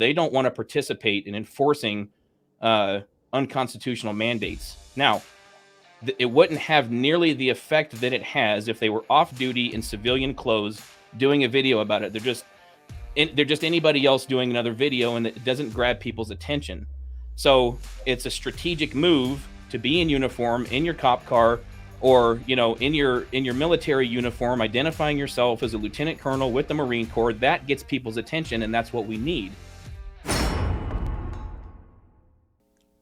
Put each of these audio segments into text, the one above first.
They don't want to participate in enforcing unconstitutional mandates. Now, it wouldn't have nearly the effect that it has if they were off duty in civilian clothes doing a video about it. They're just anybody else doing another video, and it doesn't grab people's attention. So it's a strategic move to be in uniform in your cop car, or in your military uniform, identifying yourself as a lieutenant colonel with the Marine Corps. That gets people's attention, and that's what we need.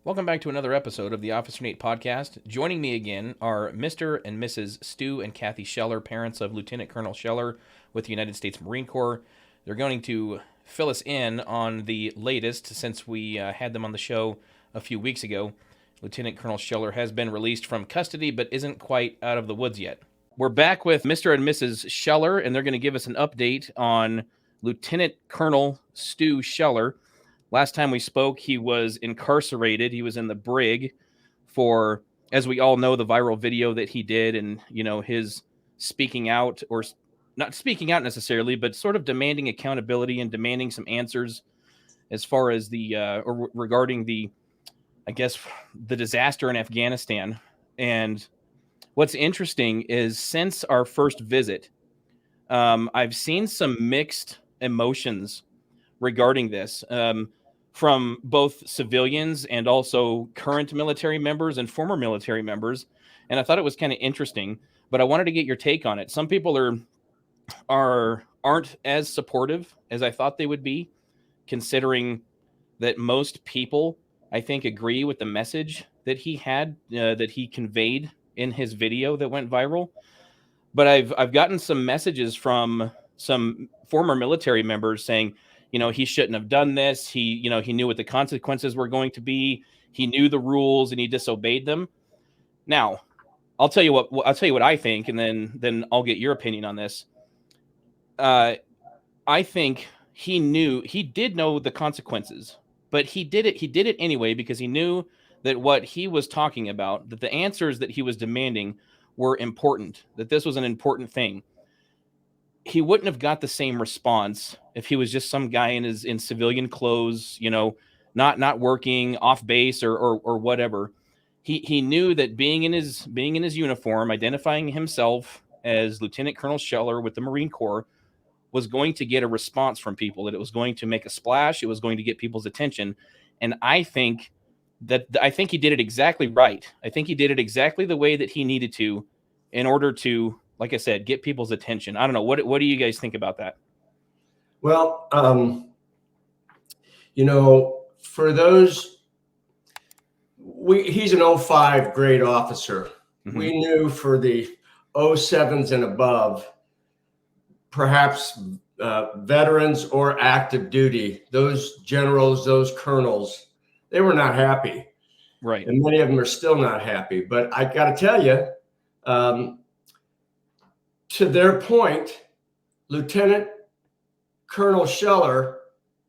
Welcome back to another episode of the Officer Nate podcast. Joining me again are Mr. and Mrs. Stu and Cathy Scheller, parents of Lieutenant Colonel Scheller with the United States Marine Corps. They're going to fill us in on the latest since we had them on the show a few weeks ago. Lieutenant Colonel Scheller has been released from custody but isn't quite out of the woods yet. We're back with Mr. and Mrs. Scheller, and they're going to give us an update on Lieutenant Colonel Stu Scheller. Last time we spoke, he was incarcerated. He was in the brig for, as we all know, the viral video that he did, and his speaking out, or not speaking out necessarily, but sort of demanding accountability and demanding some answers as far as or regarding the disaster in Afghanistan. And what's interesting is since our first visit, I've seen some mixed emotions regarding this. From both civilians and also current military members and former military members. And I thought it was kind of interesting, but I wanted to get your take on it. Some people aren't as supportive as I thought they would be, considering that most people, I think, agree with the message that he had, that he conveyed in his video that went viral. But I've gotten some messages from some former military members saying, he shouldn't have done this. He knew what the consequences were going to be. He knew the rules and he disobeyed them. Now, I'll tell you what I think, and then I'll get your opinion on this. I think he did know the consequences, but he did it anyway because he knew that what he was talking about, that the answers that he was demanding were important, that this was an important thing. He wouldn't have got the same response if he was just some guy in civilian clothes, not working off base or whatever. He knew that being in his uniform, identifying himself as Lieutenant Colonel Scheller with the Marine Corps, was going to get a response from people, that it was going to make a splash. It was going to get people's attention. And I think he did it exactly right. I think he did it exactly the way that he needed to in order to, like I said, get people's attention. I don't know. What do you guys think about that? Well, for those, he's an 05 grade officer. Mm-hmm. We knew for the 07s and above, perhaps veterans or active duty, those generals, those colonels, they were not happy. Right. And many of them are still not happy. But I got to tell you, to their point, Lieutenant Colonel Scheller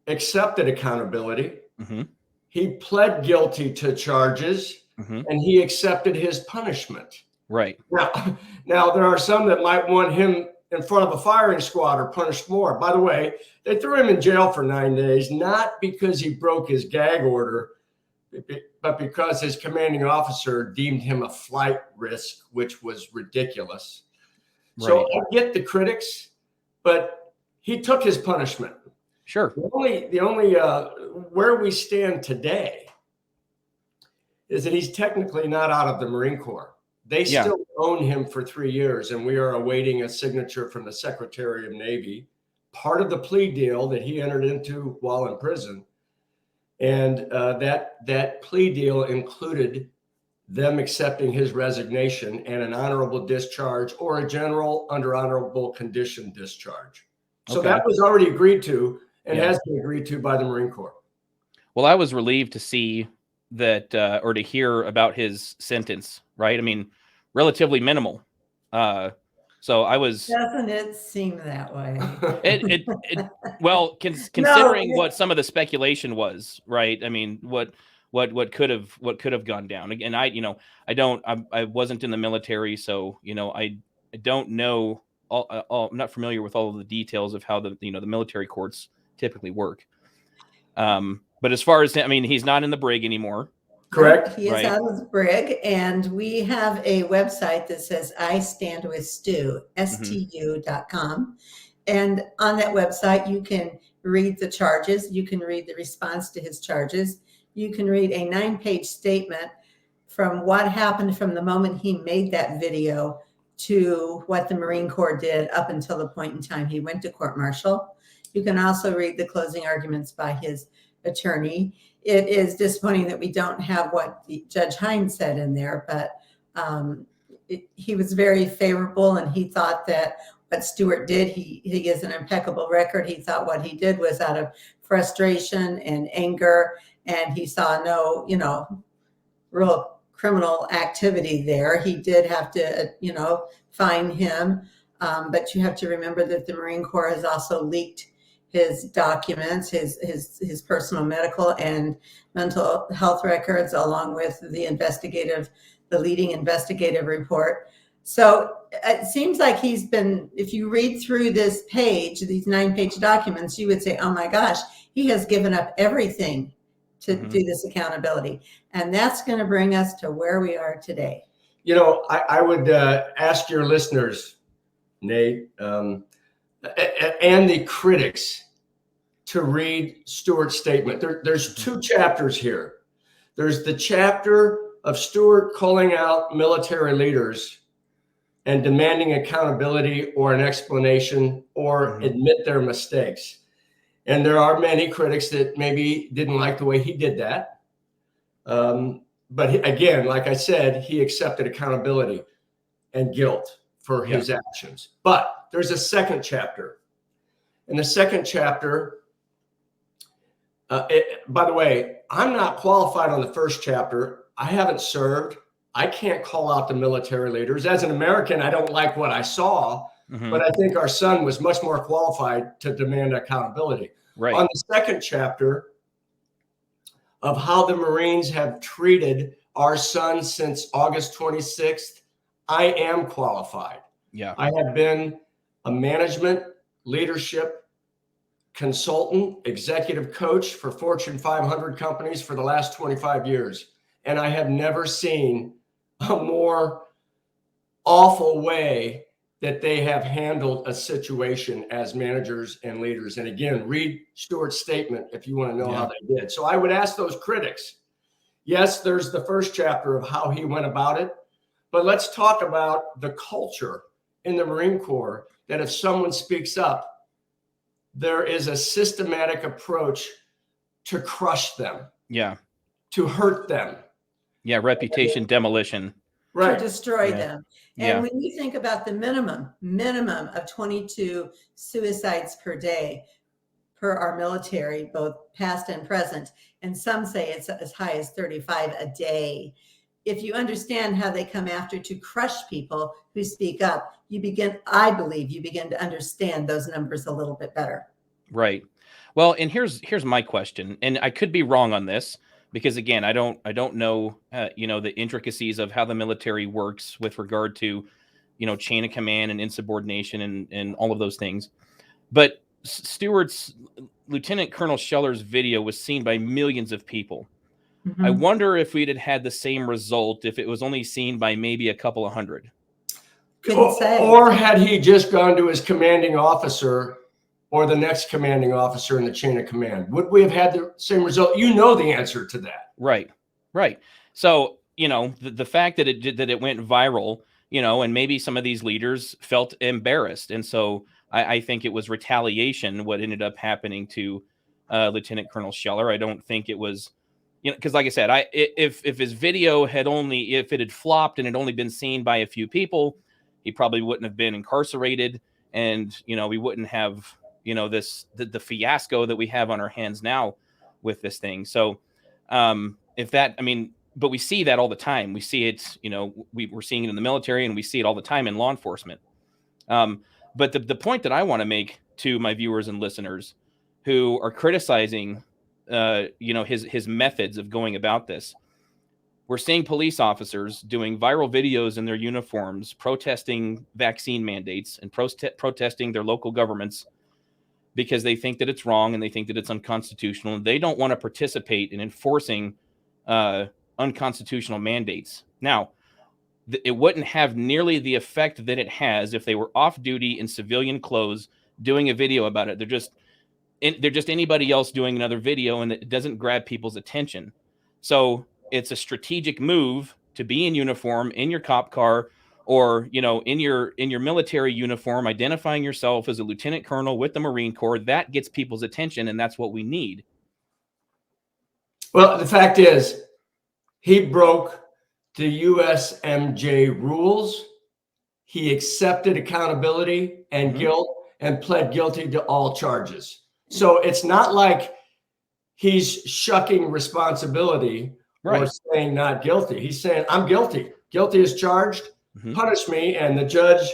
accepted accountability. Mm-hmm. He pled guilty to charges, mm-hmm. and he accepted his punishment. Right. Now there are some that might want him in front of a firing squad or punished more. By the way, they threw him in jail for 9 days, not because he broke his gag order, but because his commanding officer deemed him a flight risk, which was ridiculous. Right. So I get the critics, but he took his punishment. Sure. The only where we stand today is that he's technically not out of the Marine Corps. They still own him for 3 years, and we are awaiting a signature from the Secretary of Navy, part of the plea deal that he entered into while in prison. And that plea deal included them accepting his resignation and an honorable discharge or a general under honorable condition discharge. So that was already agreed to and has been agreed to by the Marine Corps. Well, I was relieved to see that or to hear about his sentence, right? I mean, relatively minimal. So I was. Doesn't it seem that way? Considering what some of the speculation was, right? I mean, what could have gone down. Again, I wasn't in the military, so I don't know. I'm not familiar with all of the details of how the military courts typically work. But as far as, I mean, he's not in the brig anymore. Correct. He is Right. out of the brig, and we have a website that says I Stand with Stu, STU.com. And on that website, you can read the charges. You can read the response to his charges. You can read a 9-page statement from what happened from the moment he made that video to what the Marine Corps did up until the point in time he went to court-martial. You can also read the closing arguments by his attorney. It is disappointing that we don't have what Judge Hines said in there, but he was very favorable, and he thought that what Stewart did, he has an impeccable record. He thought what he did was out of frustration and anger, and he saw no, real criminal activity there. He did have to, fine him, but you have to remember that the Marine Corps has also leaked his documents, his personal medical and mental health records, along with the leading investigative report. So it seems like he's been, if you read through this page, these 9-page documents, you would say, oh my gosh, he has given up everything to do this accountability. And that's going to bring us to where we are today. I would ask your listeners, Nate, and the critics to read Stewart's statement. There's 2 chapters here. There's the chapter of Stewart calling out military leaders and demanding accountability or an explanation or admit their mistakes. And there are many critics that maybe didn't like the way he did that. But again, like I said, he accepted accountability and guilt for his actions. But there's a second chapter. In the second chapter, by the way, I'm not qualified on the first chapter. I haven't served. I can't call out the military leaders. As an American, I don't like what I saw, but I think our son was much more qualified to demand accountability. Right. On the second chapter of how the Marines have treated our son since August 26th, I am qualified. Yeah. I have been a management, leadership consultant, executive coach for Fortune 500 companies for the last 25 years. And I have never seen a more awful way that they have handled a situation as managers and leaders. And again, read Stewart's statement if you want to know how they did. So I would ask those critics, yes, there's the first chapter of how he went about it, but let's talk about the culture in the Marine Corps that if someone speaks up, there is a systematic approach to crush them. Yeah. To hurt them. Yeah. Reputation demolition. Right. To destroy them. And when you think about the minimum of 22 suicides per day per our military, both past and present, and some say it's as high as 35 a day. If you understand how they come after to crush people who speak up, I believe you begin to understand those numbers a little bit better. Right. Well, and here's my question, and I could be wrong on this because again, I don't know, the intricacies of how the military works with regard to, chain of command and insubordination and all of those things. But Stewart's Lieutenant Colonel Scheller's video was seen by millions of people. I wonder if we'd had the same result if it was only seen by maybe a couple of hundred. Couldn't say. Or had he just gone to his commanding officer or the next commanding officer in the chain of command? Would we have had the same result? You know the answer to that. Right. So, the fact that it went viral, and maybe some of these leaders felt embarrassed. And so I think it was retaliation what ended up happening to Lieutenant Colonel Scheller. I don't think it was, because like I said, if his video if it had flopped and had only been seen by a few people, he probably wouldn't have been incarcerated. And, we wouldn't have, the fiasco that we have on our hands now with this thing. So but we see that all the time. We see it, we're seeing it in the military and we see it all the time in law enforcement. But the point that I want to make to my viewers and listeners who are criticizing, his methods of going about this, we're seeing police officers doing viral videos in their uniforms, protesting vaccine mandates and protesting their local governments because they think that it's wrong and they think that it's unconstitutional, and they don't want to participate in enforcing unconstitutional mandates. Now, it wouldn't have nearly the effect that it has if they were off duty in civilian clothes doing a video about it. They're just anybody else doing another video, and it doesn't grab people's attention. So it's a strategic move to be in uniform, in your cop car, or, you know, in your military uniform, identifying yourself as a lieutenant colonel with the Marine Corps. That gets people's attention, and that's what we need. Well, the fact is, he broke the USMJ rules. He accepted accountability and guilt and pled guilty to all charges. So it's not like he's shucking responsibility or saying not guilty. He's saying, I'm guilty. Guilty as charged. Punish me. And the judge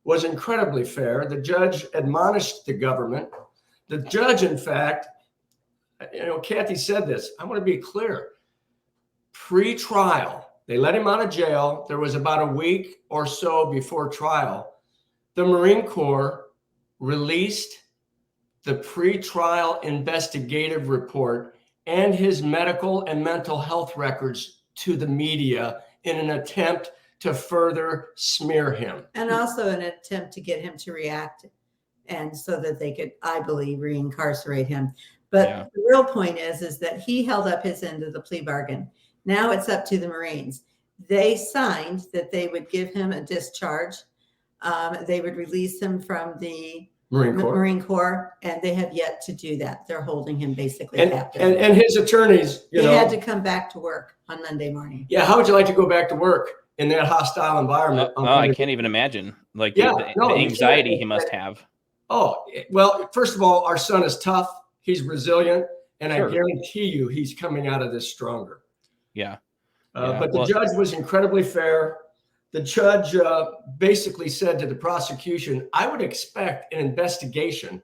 was incredibly fair. The judge admonished the government. The judge, in fact, you know, Cathy said this. I want to be clear. Pre-trial, they let him out of jail. There was about a week or so before trial. The Marine Corps released the pre-trial investigative report and his medical and mental health records to the media in an attempt to further smear him. And also an attempt to get him to react, and so that they could, I believe, reincarcerate him. But the real point is that he held up his end of the plea bargain. Now it's up to the Marines. They signed that they would give him a discharge. They would release him from the Marine Corps, and they have yet to do that. They're holding him basically captive. And his attorneys, he had to come back to work on Monday morning. Yeah, how would you like to go back to work in that hostile environment? I can't even imagine. Like the anxiety he must have. Oh, well, first of all, our son is tough. He's resilient, and I guarantee you he's coming out of this stronger. But the judge was incredibly fair. The judge basically said to the prosecution, I would expect an investigation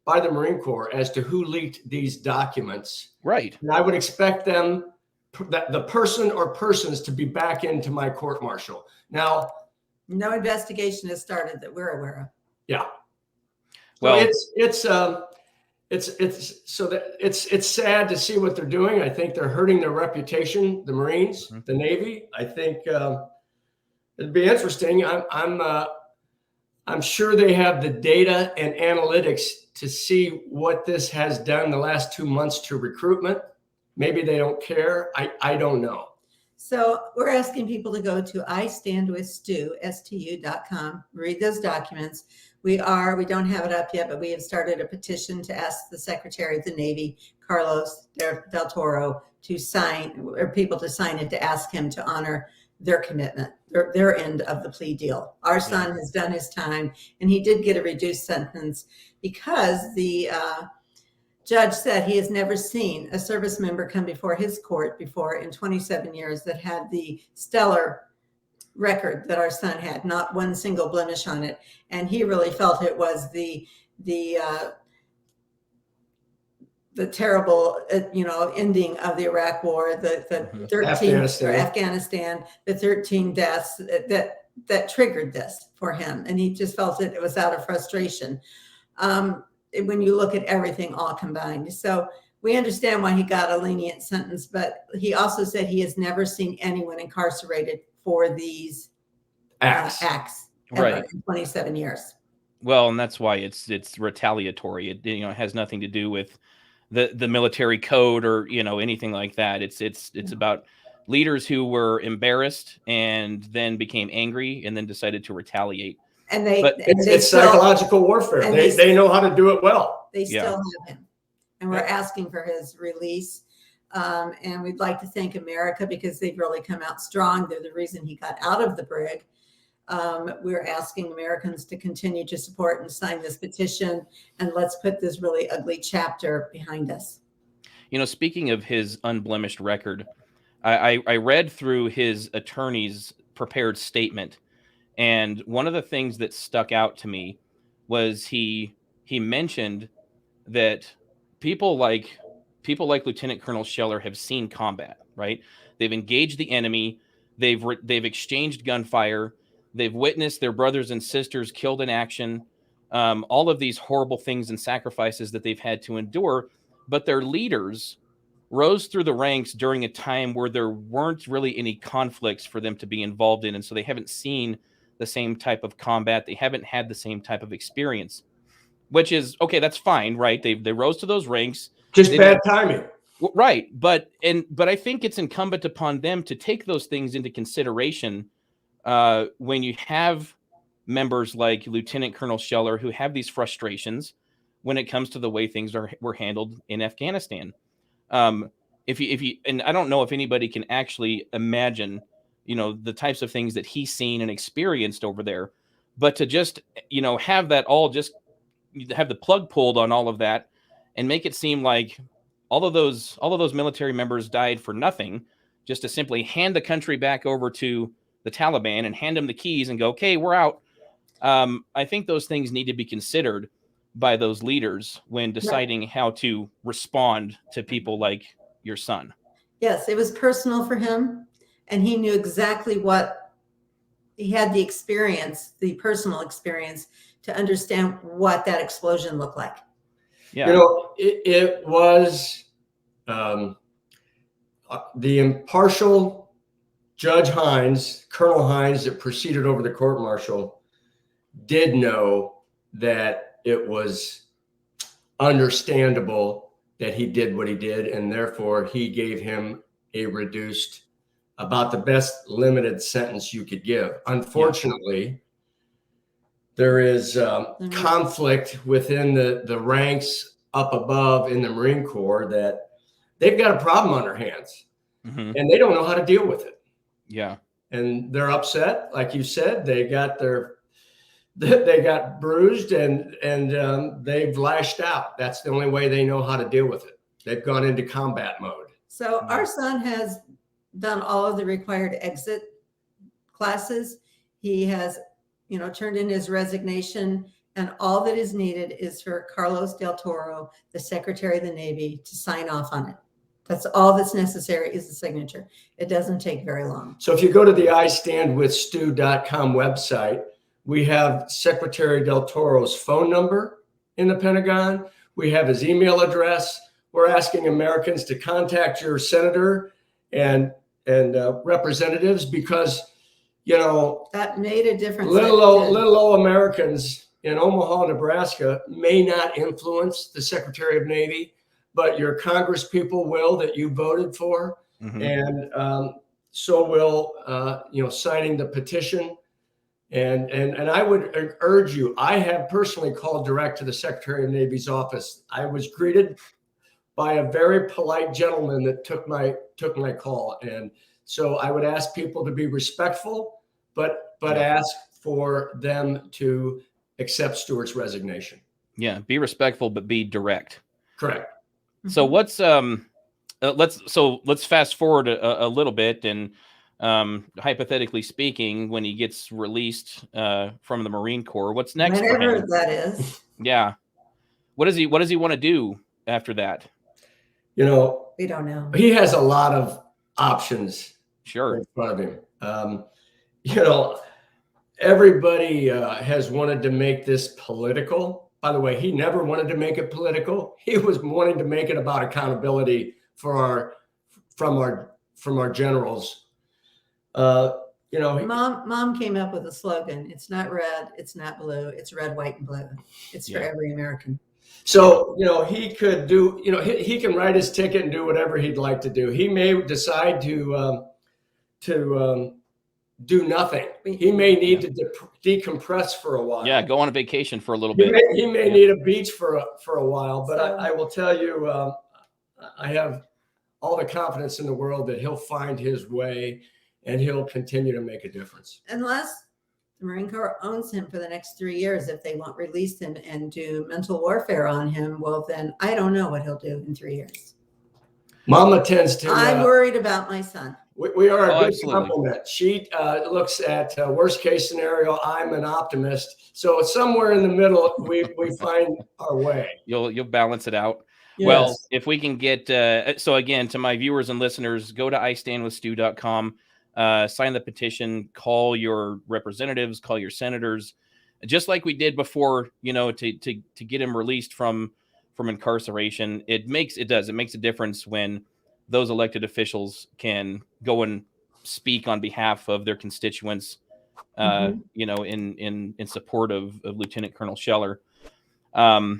by the Marine Corps as to who leaked these documents. Right. And I would expect them, the person or persons, to be back into my court martial. Now, no investigation has started that we're aware of. Yeah. Well, so it's sad to see what they're doing. I think they're hurting their reputation, the Marines, the Navy. I think it'd be interesting. I'm sure they have the data and analytics to see what this has done the last 2 months to recruitment. Maybe they don't care. I don't know. So we're asking people to go to istandwithstu.com, read those documents. We don't have it up yet, but we have started a petition to ask the Secretary of the Navy, Carlos Del Toro, to sign, or people to sign it, to ask him to honor their commitment, their end of the plea deal. Our son has done his time, and he did get a reduced sentence because the judge said he has never seen a service member come before his court before in 27 years that had the stellar record that our son had, not one single blemish on it. And he really felt it was the terrible, ending of the Iraq War, the 13 Afghanistan, the 13 deaths that triggered this for him. And he just felt it was out of frustration. When you look at everything all combined. So we understand why he got a lenient sentence, but he also said he has never seen anyone incarcerated for these acts ever in 27 years. Well, and that's why it's retaliatory. It has nothing to do with the military code or anything like that. It's about leaders who were embarrassed and then became angry and then decided to retaliate. And it's psychological warfare. They know how to do it well. They still have him, and we're asking for his release. And we'd like to thank America because they've really come out strong. They're the reason he got out of the brig. We're asking Americans to continue to support and sign this petition, and let's put this really ugly chapter behind us. Speaking of his unblemished record, I read through his attorney's prepared statement, and one of the things that stuck out to me was he mentioned that people like Lieutenant Colonel Scheller have seen combat, right? They've engaged the enemy. They've exchanged gunfire. They've witnessed their brothers and sisters killed in action. all of these horrible things and sacrifices that they've had to endure, but their leaders rose through the ranks during a time where there weren't really any conflicts for them to be involved in. And so they haven't seen the same type of combat. They haven't had the same type of experience, which is okay. That's fine. Right. They rose to those ranks. Just bad timing. Right. But I think it's incumbent upon them to take those things into consideration when you have members like Lieutenant Colonel Scheller who have these frustrations when it comes to the way things were handled in Afghanistan. If you, and I don't know if anybody can actually imagine, the types of things that he's seen and experienced over there, but to just, have that all just have the plug pulled on all of that and make it seem like all of those military members died for nothing, just to simply hand the country back over to the Taliban and hand them the keys and go, okay, we're out. I think those things need to be considered by those leaders when deciding how to respond to people like your son. Yes, it was personal for him, and he knew exactly what he had, the personal experience to understand what that explosion looked like. Yeah. It was the impartial Judge Hines, Colonel Hines, that proceeded over the court-martial, did know that it was understandable that he did what he did, and therefore he gave him a reduced, about the best limited sentence you could give. Unfortunately, there is conflict within the ranks up above in the Marine Corps that they've got a problem on their hands, and they don't know how to deal with it. Yeah. And they're upset. Like you said, they got bruised and they've lashed out. That's the only way they know how to deal with it. They've gone into combat mode. So our son has done all of the required exit classes. He has, turned in his resignation, and all that is needed is for Carlos Del Toro, the Secretary of the Navy, to sign off on it. That's all that's necessary, is the signature. It doesn't take very long. So if you go to the istandwithstu.com website, we have Secretary Del Toro's phone number in the Pentagon. We have his email address. We're asking Americans to contact your senator and representatives, because, that made a difference. Little old Americans in Omaha, Nebraska may not influence the Secretary of Navy, but your Congress people will, that you voted for. And so will, signing the petition. And I would urge you, I have personally called direct to the Secretary of Navy's office. I was greeted by a very polite gentleman that took my call. And so I would ask people to be respectful, but ask for them to accept Stuart's resignation. Yeah. Be respectful, but be direct. Correct. So let's fast forward a little bit, and hypothetically speaking, when he gets released from the Marine Corps, what's next for him? That is. Yeah. What does he want to do after that? We don't know. He has a lot of options in front of him. Everybody has wanted to make this political. By the way, he never wanted to make it political. He was wanting to make it about accountability from our generals. Mom came up with a slogan. It's not red, it's not blue, it's red, white, and blue. It's for every American. So, he could do, he can write his ticket and do whatever he'd like to do. He may decide to do nothing. He may need to decompress for a while. Yeah, go on a vacation for a little bit. He may need a beach for a while, but I will tell you, I have all the confidence in the world that he'll find his way and he'll continue to make a difference. Unless the Marine Corps owns him for the next 3 years, if they won't release him and do mental warfare on him, well, then I don't know what he'll do in 3 years. Mama tends to. I'm worried about my son. We are a good compliment. She looks at worst case scenario. I'm an optimist. So somewhere in the middle, we find our way. You'll balance it out. Yes. Well, if we can get so again, to my viewers and listeners, go to istandwithstu.com, sign the petition, call your representatives, call your senators, just like we did before, to get him released from incarceration. It makes a difference when those elected officials can go and speak on behalf of their constituents, in support of Lieutenant Colonel Scheller. I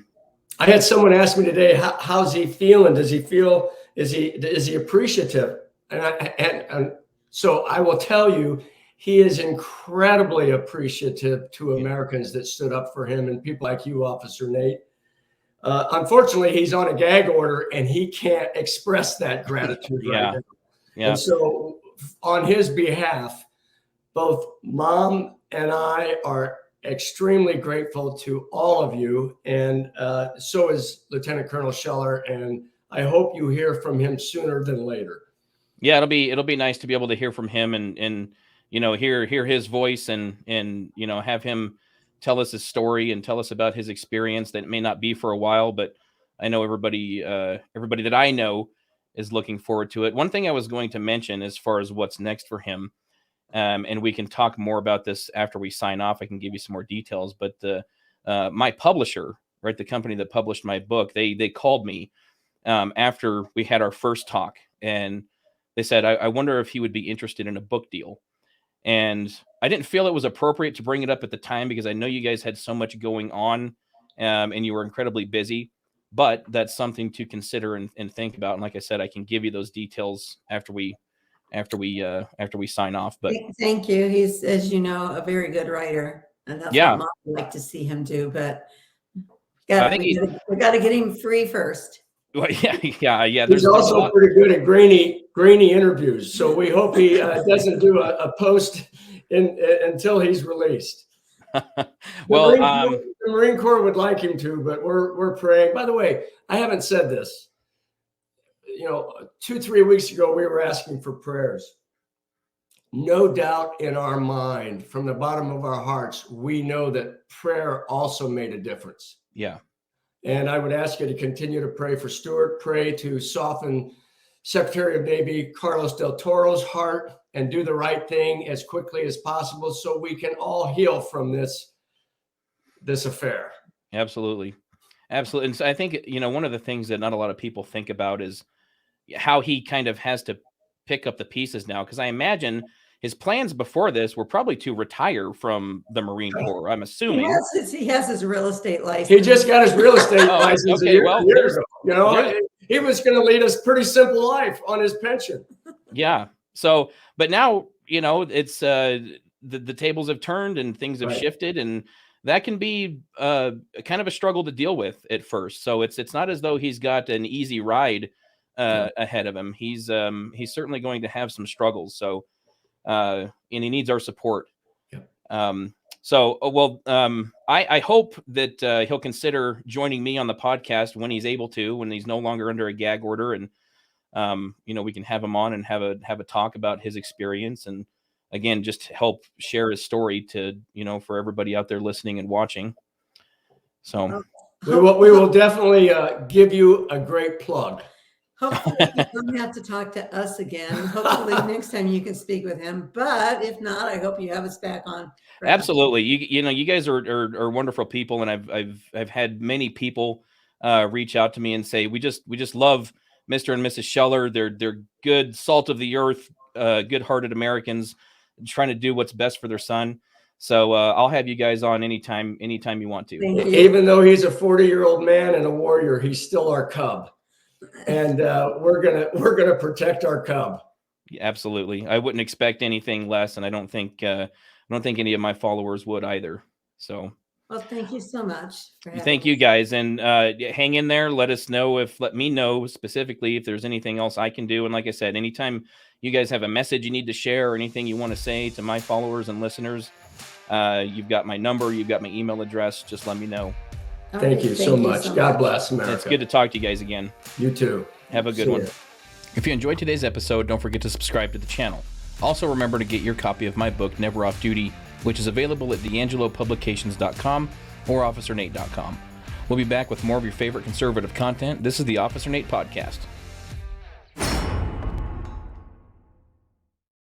had someone ask me today, how's he feeling? Does he feel, is he appreciative? And so I will tell you, he is incredibly appreciative to Americans that stood up for him and people like you, Officer Nate. Unfortunately, he's on a gag order and he can't express that gratitude right now. Yeah. And so on his behalf, both Mom and I are extremely grateful to all of you. And so is Lieutenant Colonel Scheller. And I hope you hear from him sooner than later. Yeah, it'll be nice to be able to hear from him and hear his voice and have him tell us his story and tell us about his experience that may not be for a while, but I know everybody that I know is looking forward to it. One thing I was going to mention as far as what's next for him, and we can talk more about this after we sign off. I can give you some more details, but my publisher, right, the company that published my book, they called me after we had our first talk, and they said, I wonder if he would be interested in a book deal. And I didn't feel it was appropriate to bring it up at the time because I know you guys had so much going on, and you were incredibly busy, but that's something to consider and think about. And like I said, I can give you those details after we sign off. But thank you. He's, as you know, a very good writer, and that's what Mom would like to see him do. But we got to get him free first. Well, yeah. He's also pretty good at grainy interviews, so we hope he doesn't do a post until he's released. Well, the Marine Corps would like him to, but we're praying. By the way, I haven't said this. 2-3 weeks ago, we were asking for prayers. No doubt in our mind, from the bottom of our hearts, we know that prayer also made a difference. Yeah. And I would ask you to continue to pray for Stuart, pray to soften Secretary of Navy Carlos Del Toro's heart and do the right thing as quickly as possible so we can all heal from this affair. Absolutely. Absolutely. And so I think, one of the things that not a lot of people think about is how he kind of has to pick up the pieces now. Because I imagine his plans before this were probably to retire from the Marine Corps, I'm assuming. He has his real estate license. He just got his real estate license a year ago. He was going to lead a pretty simple life on his pension. Yeah. So, but now, it's the tables have turned and things have shifted, and that can be kind of a struggle to deal with at first. So it's not as though he's got an easy ride ahead of him. He's certainly going to have some struggles. So, and he needs our support. I hope that he'll consider joining me on the podcast when he's able to, when he's no longer under a gag order, and we can have him on and have a talk about his experience, and again, just help share his story to for everybody out there listening and watching. So we will definitely give you a great plug. Hopefully you don't have to talk to us again. Hopefully next time you can speak with him. But if not, I hope you have us back on. Absolutely. You guys are wonderful people, and I've had many people reach out to me and say we just love Mr. and Mrs. Scheller. They're good, salt of the earth, good-hearted Americans trying to do what's best for their son. So I'll have you guys on anytime you want to. Even though he's a 40-year-old man and a warrior, he's still our cub. And we're gonna protect our cub. Yeah, absolutely. I wouldn't expect anything less, and I don't think any of my followers would either. So, well, thank you so much. Thank you guys, and hang in there. Let me know specifically if there's anything else I can do. And like I said, anytime you guys have a message you need to share or anything you want to say to my followers and listeners, you've got my number, you've got my email address. Just let me know. Thank you so much. God bless America. It's good to talk to you guys again. You too. Have a good one. If you enjoyed today's episode, don't forget to subscribe to the channel. Also, remember to get your copy of my book, Never Off Duty, which is available at d'angelopublications.com or officernate.com. We'll be back with more of your favorite conservative content. This is the Officer Nate Podcast.